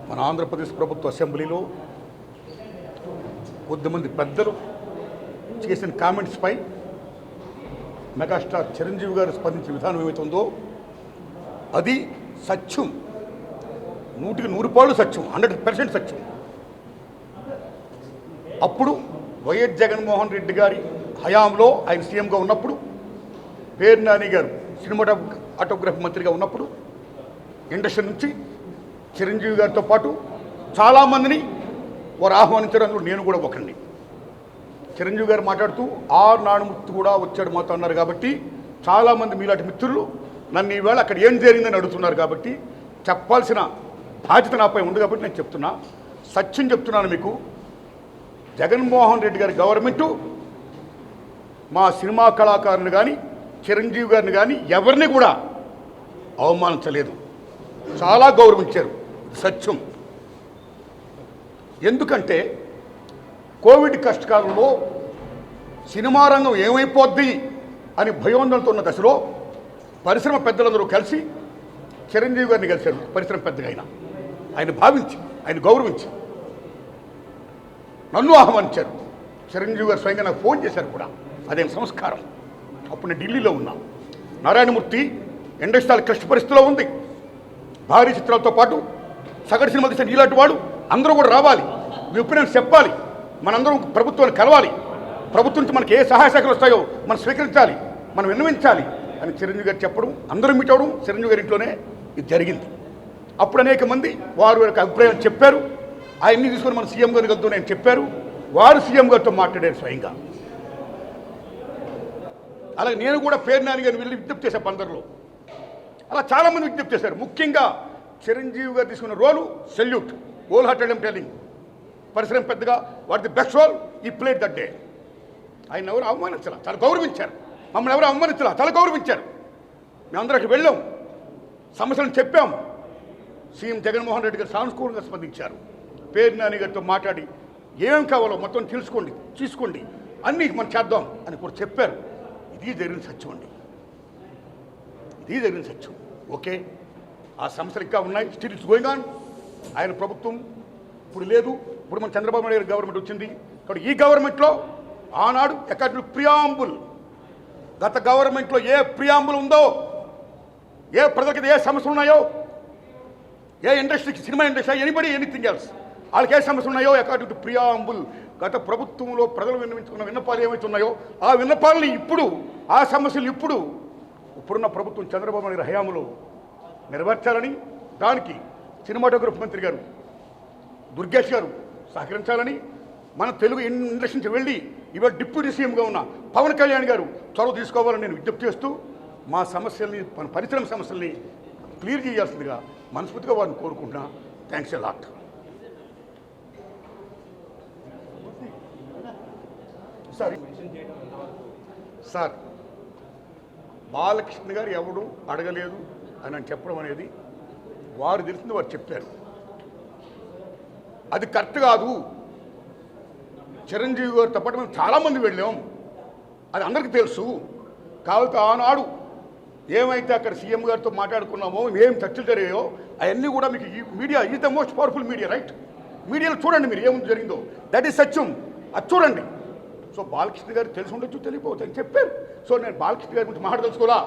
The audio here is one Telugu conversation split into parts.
మన ఆంధ్రప్రదేశ్ ప్రభుత్వ అసెంబ్లీలో కొద్దిమంది పెద్దలు చేసిన కామెంట్స్పై మెగాస్టార్ చిరంజీవి గారు స్పందించిన విధానం ఏమైతుందో అది సత్యం, 100% సత్యం, 100% సత్యం. అప్పుడు వైఎస్ జగన్మోహన్ రెడ్డి గారి హయాంలో ఆయన సీఎంగా ఉన్నప్పుడు, పేరు నాని గారు సినిమాటోగ్రఫీ మంత్రిగా ఉన్నప్పుడు ఇండస్ట్రీ నుంచి చిరంజీవి గారితో పాటు చాలామందిని వారు ఆహ్వానించడానికి నేను కూడా ఒకరిని. చిరంజీవి గారు మాట్లాడుతూ నానుమూర్తి కూడా వచ్చాడు మాతో అన్నారు. కాబట్టి చాలామంది మీలాంటి మిత్రులు నన్ను ఈవేళ అక్కడ ఏం జరిగిందని అడుగుతున్నారు. కాబట్టి చెప్పాల్సిన బాధ్యత నాపై ఉంది. కాబట్టి నేను చెప్తున్నా, సత్యం చెప్తున్నాను మీకు. జగన్మోహన్ రెడ్డి గారి గవర్నమెంటు మా సినిమా కళాకారుని కానీ చిరంజీవి గారిని కానీ ఎవరిని కూడా అవమానించలేదు, చాలా గౌరవించారు. సత్యం. ఎందుకంటే కోవిడ్ కష్టకాలంలో సినిమా రంగం ఏమైపోద్ది అని భయోందనతో ఉన్న దశలో పరిశ్రమ పెద్దలందరూ కలిసి చిరంజీవి గారిని కలిశారు. పరిశ్రమ పెద్దగా ఆయన భావించి, ఆయన గౌరవించి నన్ను ఆహ్వానించారు. చిరంజీవి గారు స్వయంగా నాకు ఫోన్ చేశారు కూడా. అదేం సంస్కారం. అప్పుడు నేను ఢిల్లీలో ఉన్నా. నారాయణమూర్తి ఇండస్ట్రీ క్లిష్ట పరిస్థితిలో ఉంది. భారీ చిత్రాలతో పాటు సగటు సినిమా తీసిన ఇలాంటి వాడు అందరూ కూడా రావాలి, మీ ఒపీనియన్స్ చెప్పాలి, మనందరం ప్రభుత్వాన్ని కలవాలి, ప్రభుత్వం నుంచి మనకి ఏ సహాయ శాఖలు వస్తాయో మనం స్వీకరించాలి, మనం విన్నవించాలి అని చిరంజీవి గారు చెప్పడం, అందరూ మీట్ అవ్వడం చిరంజీవి గారి ఇంట్లోనే ఇది జరిగింది. అప్పుడు అనేక మంది వారి యొక్క అభిప్రాయం చెప్పారు. ఆయన్ని తీసుకొని మన సీఎం గారికి వద్దు నేను చెప్పారు. వారు సీఎం గారితో మాట్లాడారు స్వయంగా. అలాగే నేను కూడా పేరు నాని గారిని వెళ్ళి విజ్ఞప్తి చేశాను అందరిలో. అలా చాలామంది విజ్ఞప్తి చేశారు. ముఖ్యంగా చిరంజీవి గారు తీసుకున్న రోలు salute, whole hearted I'm telling. పరిశ్రమ పెద్దగా వాట్ ది బెస్ట్ రోల్ ఈ ప్లేడ్ దట్ డే. ఆయన ఎవరు అవమానించాల, చాలా గౌరవించారు. మమ్మల్ని ఎవరు అవమానించాల, చాలా గౌరవించారు. మేమందరం అక్కడికి వెళ్ళాం, సమస్యలను చెప్పాం. సీఎం జగన్మోహన్ రెడ్డి గారు సానుకూలంగా స్పందించారు. పేరు నాని గారితో మాట్లాడి ఏం కావాలో మొత్తం తీసుకోండి అన్నీ మనం చేద్దాం అని కూడా చెప్పారు. ఇది జరిగిన సత్యం అండి, ఇది జరిగిన సత్యం. ఓకే, ఆ సమస్యలు ఇంకా ఉన్నాయి, స్టిల్ ఇట్స్ గోయింగ్ ఆన్. ఆయన ప్రభుత్వం ఇప్పుడు లేదు, ఇప్పుడు మన చంద్రబాబు నాయుడు గారి గవర్నమెంట్ వచ్చింది. కాబట్టి ఈ గవర్నమెంట్లో ఆనాడు అకాడమిక్ ప్రియాంబుల్, గత గవర్నమెంట్లో ఏ ప్రియాంబుల్ ఉందో, ఏ ప్రజలకి ఏ సమస్యలు ఉన్నాయో, ఏ ఇండస్ట్రీకి, సినిమా ఇండస్ట్రీ, ఎనీథింగ్ ఎల్స్, వాళ్ళకి ఏ సమస్యలు ఉన్నాయో అకార్డింగ్ టు ప్రియాంబుల్ గత ప్రభుత్వంలో ప్రజలు విన్నవించుకున్న విన్నపాలు ఏమైతే ఉన్నాయో ఆ విన్నపాలని ఇప్పుడు, ఆ సమస్యలు ఇప్పుడున్న ప్రభుత్వం చంద్రబాబు నాయుడు హయాంలో నెరవేర్చాలని, దానికి సినిమాటోగ్రఫీ మంత్రి గారు దుర్గేష్ గారు సహకరించాలని, మన తెలుగు ఇండస్ట్రీ నుంచి వెళ్ళి ఇవాళ డిప్యూటీ సీఎంగా ఉన్న పవన్ కళ్యాణ్ గారు చొరవ తీసుకోవాలని నేను విజ్ఞప్తి చేస్తూ మా సమస్యల్ని, మన పరిశ్రమ సమస్యల్ని క్లియర్ చేయాల్సిందిగా మనస్ఫూర్తిగా వారిని కోరుకుంటున్నా. Thanks a lot. Sir Balakrishna గారు ఎవడు అడగలేదు అని చెప్పడం అనేది వారు తెలిసింది వారు చెప్పారు. అది కరెక్ట్ కాదు. చిరంజీవి గారితో పాటు మేము చాలామంది వెళ్ళాం, అది అందరికీ తెలుసు. కాబట్టి ఆనాడు ఏమైతే అక్కడ సీఎం గారితో మాట్లాడుకున్నామో, ఏం చర్చలు జరిగాయో అవన్నీ కూడా మీకు ఈ media is the most powerful media, right? మీడియాలో చూడండి మీరు ఏముంది జరిగిందో, దట్ ఈస్ సత్యం, అది చూడండి. సో బాలకృష్ణ గారు తెలిసి ఉండొచ్చు, తెలియకపోవచ్చు అని చెప్పారు. సో నేను బాలకృష్ణ గారి గురించి మాట్లాడదలుచుకోవాలా.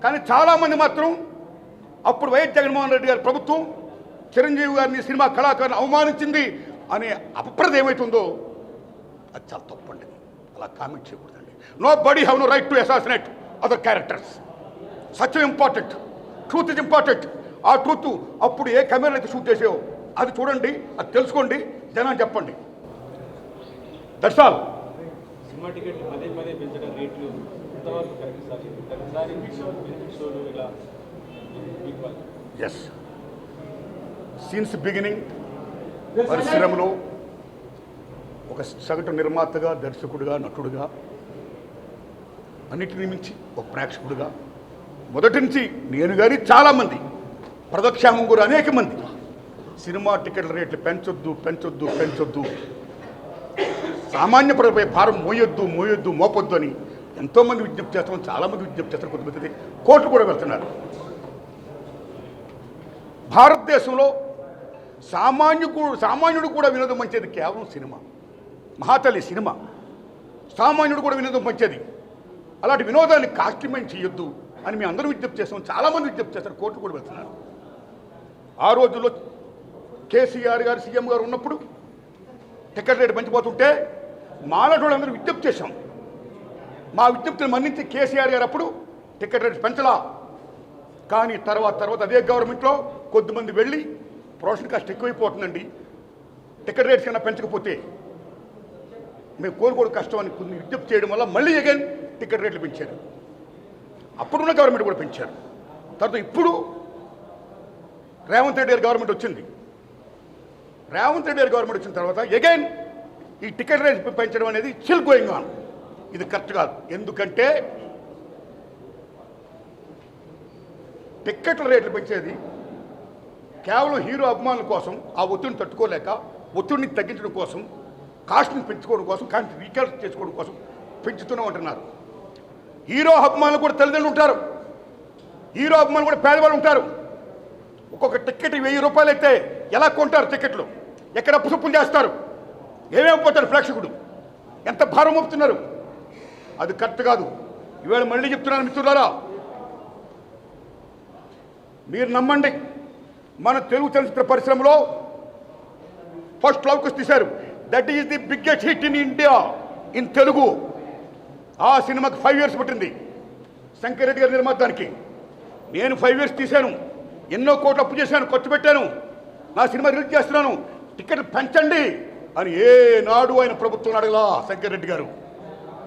కానీ చాలామంది మాత్రం అప్పుడు వైఎస్ జగన్మోహన్ రెడ్డి గారి ప్రభుత్వం చిరంజీవి గారిని, సినిమా కళాకారుని అవమానించింది అనే అపప్రద ఏమవుతుందో అది చాలా తప్పండి. అలా కామెంట్ చేయకూడదండి. Nobody have no right to assassinate other characters. సత్యం ఇంపార్టెంట్, ట్రూత్ ఇస్ ఇంపార్టెంట్. ఆ ట్రూత్ అప్పుడు ఏ కెమెరా అయితే షూట్ చేసావో అది చూడండి, అది తెలుసుకోండి, జనాన్ని చెప్పండి. That's all. సినిమా టికెట్లు పదే పెంచడం రేట్లు ఎంతవరకు correct sir? Yes, since beginning పరిశ్రమలో ఒక సగటు నిర్మాతగా, దర్శకుడిగా, నటుడుగా, అన్నిటిని మించి ఒక ప్రేక్షకుడిగా మొదటి నుంచి నేను కానీ చాలామంది, ప్రదక్షామం కూడా అనేక మంది సినిమా టికెట్ల రేట్లు పెంచొద్దు, సామాన్య ప్రజలపై భారం మోయొద్దు, మోపొద్దు అని ఎంతోమంది విజ్ఞప్తి చేస్తాం. చాలామంది విజ్ఞప్తి చేస్తారు, కొంతమంది కోర్టు కూడా వెళ్తున్నారు. భారతదేశంలో సామాన్యుడు కూడా వినోదం పంచేది కేవలం సినిమా. మహాతల్లి సినిమా. సామాన్యుడు కూడా వినోదం పంచేది. అలాంటి వినోదాన్ని కాస్ట్లిమెంట్ చేయొద్దు అని మేము అందరూ విజ్ఞప్తి చేస్తాం. చాలామంది విజ్ఞప్తి చేస్తారు, కోర్టు కూడా వెళ్తున్నారు. ఆ రోజుల్లో కేసీఆర్ గారు సీఎం గారు ఉన్నప్పుడు టికెట్ రేటు పెంచిపోతుంటే మాలాటోళ్ళు అందరూ విజ్ఞప్తి చేశాం. మా విజ్ఞప్తిని మన్నించి కేసీఆర్ గారు అప్పుడు టికెట్ రేటు పెంచలా. కానీ తర్వాత అదే గవర్నమెంట్లో కొద్దిమంది వెళ్ళి ప్రొడక్షన్ కాస్ట్ ఎక్కువైపోతుందండి, టికెట్ రేట్స్ కన్నా పెంచకపోతే మేము కోలుకోవడం కష్టం అని కొన్ని విజ్ఞప్తి చేయడం వల్ల మళ్ళీ అగైన్ టికెట్ రేట్లు పెంచారు. అప్పుడున్న గవర్నమెంట్ కూడా పెంచారు. తర్వాత ఇప్పుడు రేవంత్ రెడ్డి గారి గవర్నమెంట్ వచ్చింది. రేవంత్ రెడ్డి గారి గవర్నమెంట్ వచ్చిన తర్వాత అగైన్ ఈ టికెట్ రేట్ పెంచడం అనేది స్టిల్ గోయింగ్ ఆన్. ఇది కరెక్ట్ కాదు. ఎందుకంటే టిక్కెట్ల రేట్లు పెంచేది కేవలం హీరో అభిమానుల కోసం, ఆ ఒత్తిడిని తట్టుకోలేక ఒత్తిడిని తగ్గించడం కోసం, కాస్ట్ని పెంచుకోవడం కోసం, కాస్ట్ని రీకాల్కులేట్ చేసుకోవడం కోసం పెంచుతూనే ఉంటున్నారు. హీరో అభిమానులు కూడా తల్లిదండ్రులు ఉంటారు, హీరో అభిమానులు కూడా పేదవాళ్ళు ఉంటారు. ఒక్కొక్క టికెట్ 1000 రూపాయలు అయితే ఎలా కొంటారు టికెట్లు? ఎక్కడ అప్పుసొప్పులు చేస్తారు? ఏమేమిపోతారు ప్రేక్షకుడు? ఎంత భారం మోపుతున్నారు? అది కరెక్ట్ కాదు. ఈవేళ మళ్ళీ చెప్తున్నాను మిత్రులారా, మీరు నమ్మండి, మన తెలుగు చలనచిత్ర పరిశ్రమలో ఫస్ట్ లవ్ కుష్ తీశారు. That is the biggest hit in India in Telugu. ఆ సినిమాకి 5 years పట్టింది శంకర్ రెడ్డి గారి నిర్మాతానికి. నేను 5 years తీశాను, ఎన్నో కోట్లు అప్పు చేశాను, ఖర్చు పెట్టాను, నా సినిమా రిలీజ్ చేస్తున్నాను, టికెట్లు పెంచండి అని ఏనాడు ఆయన ప్రభుత్వం అడగలా శంకర్ రెడ్డి గారు.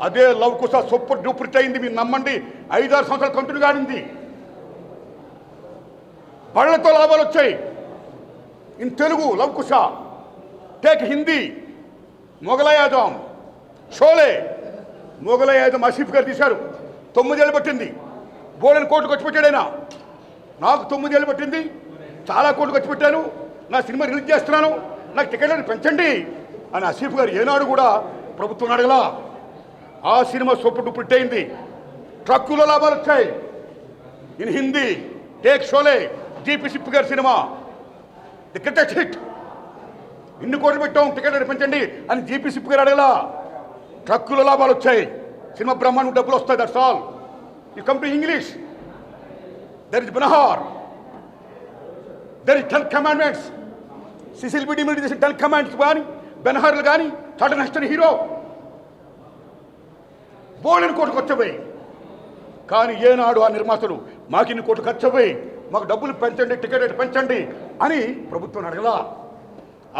అదే లవ్ కుష్ సూపర్ డూపర్ హిట్ అయింది. మీరు నమ్మండి, 5-6 సంవత్సరాలు కంటిన్యూ కానింది. బళ్ళతో లాభాలు వచ్చాయి in Telugu. Lava Kusha, take Hindi, Mughal e Azam, Sholay. Mughal e Azam Asif గారు తీశారు, 9 ఏళ్ళు పట్టింది. బోలెని కోట్లు ఖర్చు పెట్టాడైనా. నాకు 9 ఏళ్ళు పట్టింది, చాలా కోట్లు ఖర్చు పెట్టాను, నా సినిమా రిలీజ్ చేస్తున్నాను, నాకు టికెట్లను పెంచండి అని ఆసిఫ్ గారు ఏనాడు కూడా ప్రభుత్వం అడగలా. ఆ సినిమా సూపర్ డూపర్ హిట్ అయింది. ట్రక్కులో లాభాలు వచ్చాయి in Hindi. Take Sholay, GP SIP గారి సినిమా ది గ్రేటెస్ట్ హిట్. ఇన్ని కోట్లు పెట్టాం, టికెట్ పెంచండి అని జీపీ సిప్ గారు అడగలా. ట్రక్కులో లాభాలు వచ్చాయి, సినిమా బ్రహ్మాండం డబ్బులు వస్తాయి. That's all. You come to English, there is Ben-Hur, there is 10 commandments. Cecil B DeMille చేసిన 10 commandments కానీ, బెనహార్లు కానీ, టాటా నెక్స్ట్ హీరో బోలెని కోట్లు ఖర్చుపోయి. కానీ ఏనాడు ఆ నిర్మాతలు మాకు ఇన్ని కోట్లు ఖర్చుపోయి, మాకు డబ్బులు పెంచండి, టికెట్ రేటు పెంచండి అని ప్రభుత్వం అడగలా.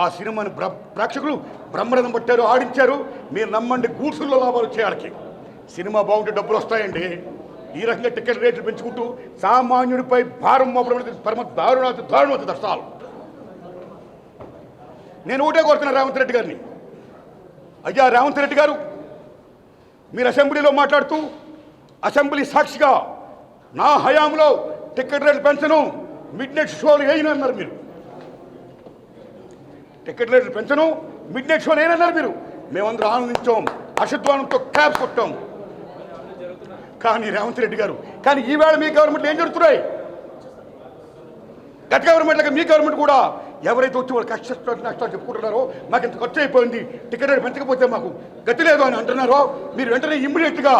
ఆ సినిమాని ప్రేక్షకులు బ్రహ్మరథం పట్టారు, ఆడించారు. మీరు నమ్మండి, గూడ్సుల్లో లాభాలు వచ్చేయాలకి. సినిమా బాగుంటే డబ్బులు వస్తాయండి. ఈ రకంగా టికెట్ రేట్లు పెంచుకుంటూ సామాన్యుడిపై భారం మోపడం అనేది పరమ దారుణం దర్శాలు. నేను ఒకటే కోరుతున్నాను రేవంత్ రెడ్డి గారిని, అయ్యా రేవంత్ రెడ్డి గారు, మీరు అసెంబ్లీలో మాట్లాడుతూ అసెంబ్లీ సాక్షిగా నా హయాంలో టికెట్ రేట్లు పెంచను, మిడ్ నైట్ షోలు వేయనన్నారు మీరు. టికెట్ రేట్లు పెంచను, మిడ్ నైట్ షోలు వేయనన్నారు మీరు. మేమందరూ ఆనందించాం, అశద్వానంతో క్లాప్స్ కొట్టాం. కానీ రేవంత్ రెడ్డి గారు, కానీ ఈవేళ మీ గవర్నమెంట్లో ఏం జరుగుతున్నాయి? గత గవర్నమెంట్ మీ గవర్నమెంట్ కూడా ఎవరైతే వచ్చి వాళ్ళు నష్టాలు చెప్పుకుంటున్నారో, మాకు ఇంత ఖర్చు అయిపోయింది, టికెట్ రేటు పెంచకపోతే మాకు గతి లేదు అని అంటున్నారో, మీరు వెంటనే ఇమ్మీడియట్గా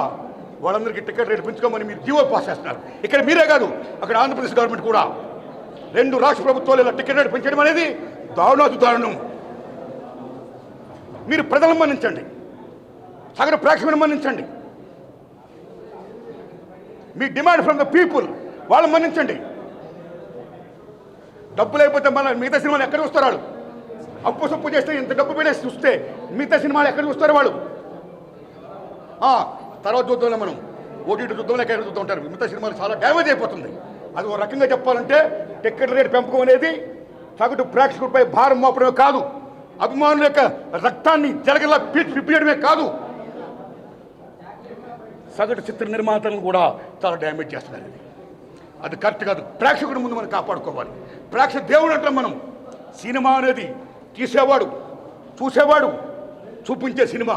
వాళ్ళందరికీ టికెట్ రేటు పెంచుకోమని మీరు జీవో పాస్ చేస్తున్నారు. ఇక్కడ మీరే కాదు, అక్కడ ఆంధ్రప్రదేశ్ గవర్నమెంట్ కూడా 2 రాష్ట్ర ప్రభుత్వాలు ఇలా టికెట్ రేటు పెంచడం అనేది దారుణం. మీరు ప్రజలను మన్నించండి, సగటు ప్రేక్షకులను మన్నించండి. మీ డిమాండ్ ఫ్రమ్ ద పీపుల్, వాళ్ళని మన్నించండి. డబ్బులు అయిపోతే మన మిగతా సినిమాలు ఎక్కడ చూస్తారు వాళ్ళు? అప్పు సొప్పు చేస్తే ఇంత డబ్బు పెట్టేసి చూస్తే మిగతా సినిమాలు ఎక్కడ చూస్తారు వాళ్ళు? తర్వాత చూద్దాంలే, మనం ఓటీటీ చూద్దాం, ఎక్కడ చూద్దాం ఉంటారు. మిగతా సినిమాలు చాలా డ్యామేజ్ అయిపోతుంది. అది ఒక రకంగా చెప్పాలంటే టికెట్ రేటు పెంపకం అనేది సగటు ప్రేక్షకుడిపై భారం మోపడమే కాదు, అభిమానుల యొక్క రక్తాన్ని జరగలా పిప్పేయడమే కాదు, సగటు చిత్ర నిర్మాతలను కూడా చాలా డ్యామేజ్ చేస్తున్నారు. అది కరెక్ట్ కాదు. ప్రేక్షకుడి ముందు మనం కాపాడుకోవాలి. ప్రేక్షక దేవుడు అంటాం మనం. సినిమా అనేది తీసేవాడు, చూసేవాడు, చూపించే సినిమా.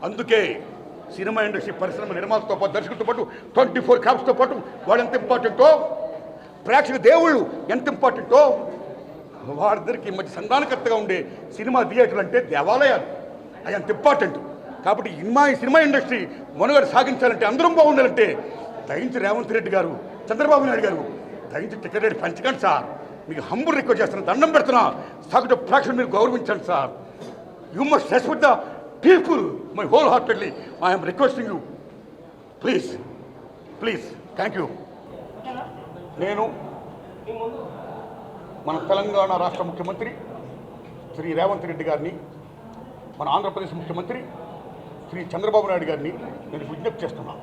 అందుకే సినిమా ఇండస్ట్రీ పరిశ్రమ నిర్మాతతో పాటు, దర్శకులతో పాటు, 24 క్రాఫ్ట్స్తో పాటు వాళ్ళు ఎంత ఇంపార్టెంటో, ప్రేక్షక దేవుళ్ళు ఎంత ఇంపార్టెంటో వారిద్దరికి మధ్య సంధానకర్తగా ఉండే సినిమా థియేటర్లు అంటే దేవాలయాలు. అది అంత ఇంపార్టెంట్. కాబట్టి ఈ సినిమా ఇండస్ట్రీ మనుగడ సాగించాలంటే, అందరం బాగుండాలంటే దయించి రేవంత్ రెడ్డి గారు, చంద్రబాబు నాయుడు గారు దయించి టికెట్ రేట్ పెంచకండి సార్. మీకు హంబుల్ రిక్వెస్ట్ చేస్తున్నా, దండం పెడుతున్నా. సగటు ప్రేక్షకులు మీరు గౌరవించండి sir. You must respect the people. My whole heartedly I'm requesting you. Please please. Thank you. నేను మన తెలంగాణ రాష్ట్ర ముఖ్యమంత్రి శ్రీ రేవంత్ రెడ్డి గారిని, మన ఆంధ్రప్రదేశ్ ముఖ్యమంత్రి శ్రీ చంద్రబాబు నాయుడు గారిని నేను విజ్ఞప్తి చేస్తున్నాను.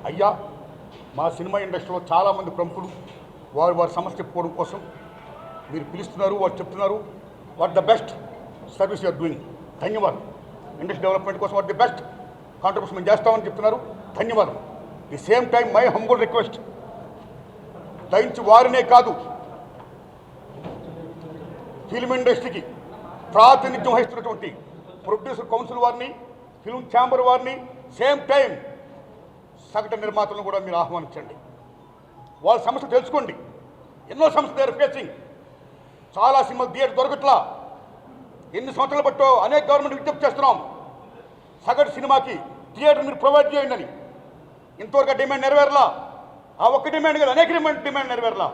అయ్యా, మా సినిమా ఇండస్ట్రీలో చాలామంది ప్రముఖులు వారి సమస్య చెప్పుకోవడం కోసం మీరు పిలుస్తున్నారు, వారు చెప్తున్నారు. What the best service you're doing. ధన్యవాదం. ఇండస్ట్రీ డెవలప్మెంట్ కోసం వాట్ ది బెస్ట్ కాంట్రిబ్యూషన్ మేము చేస్తామని చెప్తున్నారు. ధన్యవాదం. The same time my humble request, దయించి వారినే కాదు, ఫిల్మ్ ఇండస్ట్రీకి ప్రాతినిధ్యం వహిస్తున్నటువంటి ప్రొడ్యూసర్ కౌన్సిల్ వారిని, ఫిల్మ్ ఛాంబర్ వారిని, సేమ్ టైం సగటు నిర్మాతలను కూడా మీరు ఆహ్వానించండి. వాళ్ళ సమస్య తెలుసుకోండి. ఎన్నో సమస్యలు దేర్ ఫేసింగ్. చాలా సినిమాలు థియేటర్ దొరకట్లా. ఎన్ని సంవత్సరాలు బట్టో అనేక గవర్నమెంట్ విజ్ఞప్తి చేస్తున్నాం. సగటు సినిమాకి థియేటర్ మీరు ప్రొవైడ్ చేయండి అని. ఇంతవరకు డిమాండ్ నెరవేరలా. ఆ ఒక్క డిమాండ్ కదా, అనేక డిమాండ్ నెరవేరలా.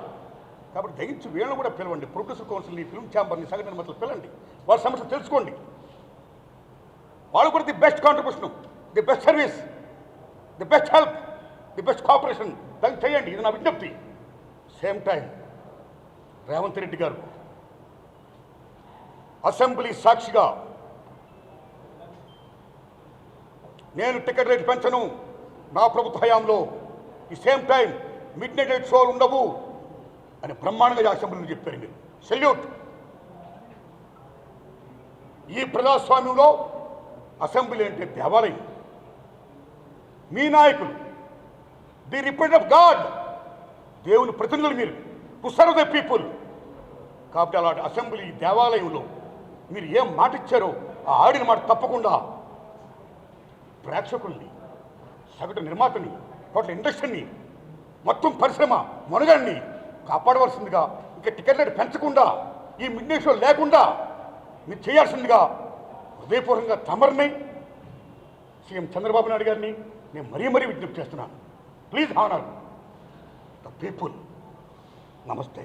కాబట్టి దయించి వీళ్ళని కూడా పిలవండి. ప్రొడ్యూసర్ కౌన్సిల్ని, ఫిల్మ్ ఛాంబర్ని, సగటు నిర్మాతలు పిలండి. వాళ్ళ సమస్య తెలుసుకోండి. వాళ్ళు కూడా the best contribution, the best service, the best help, the best cooperation దాన్ని చేయండి. ఇది నా విజ్ఞప్తి. సేమ్ టైం రేవంత్ రెడ్డి గారు అసెంబ్లీ సాక్షిగా నేను టికెట్ రేట్ పెంచను నా ప్రభుత్వ హయాంలో, ఈ సేమ్ టైం మిడ్ నైట్ షోలు ఉండవు అని బ్రహ్మాండంగా అసెంబ్లీలో చెప్పారు. మీరు సెల్యూట్. ఈ ప్రజాస్వామ్యంలో అసెంబ్లీ అంటే దేవాలయం. మీ నాయకులు ది రిప్రజెంట్ ఆఫ్ గాడ్, దేవుని ప్రతినిధులు మీరు, టు సర్వ్ ద పీపుల్. కాబట్టి అలాంటి అసెంబ్లీ దేవాలయంలో మీరు ఏం మాట ఇచ్చారో ఆ ఆడిన మాట తప్పకుండా ప్రేక్షకుల్ని, సగటు నిర్మాతని, టోటల్ ఇండస్ట్రీని, మొత్తం పరిశ్రమ మనుగడని కాపాడవలసిందిగా, ఇంకా టికెట్ రేట్ పెంచకుండా, ఈ మిడ్ నైట్ షో లేకుండా మీరు చేయాల్సిందిగా హృదయపూర్వకంగా తమరిని, సీఎం చంద్రబాబు నాయుడు గారిని నేను మరీ విజ్ఞప్తి చేస్తున్నాను. Please honour the people. నమస్తే.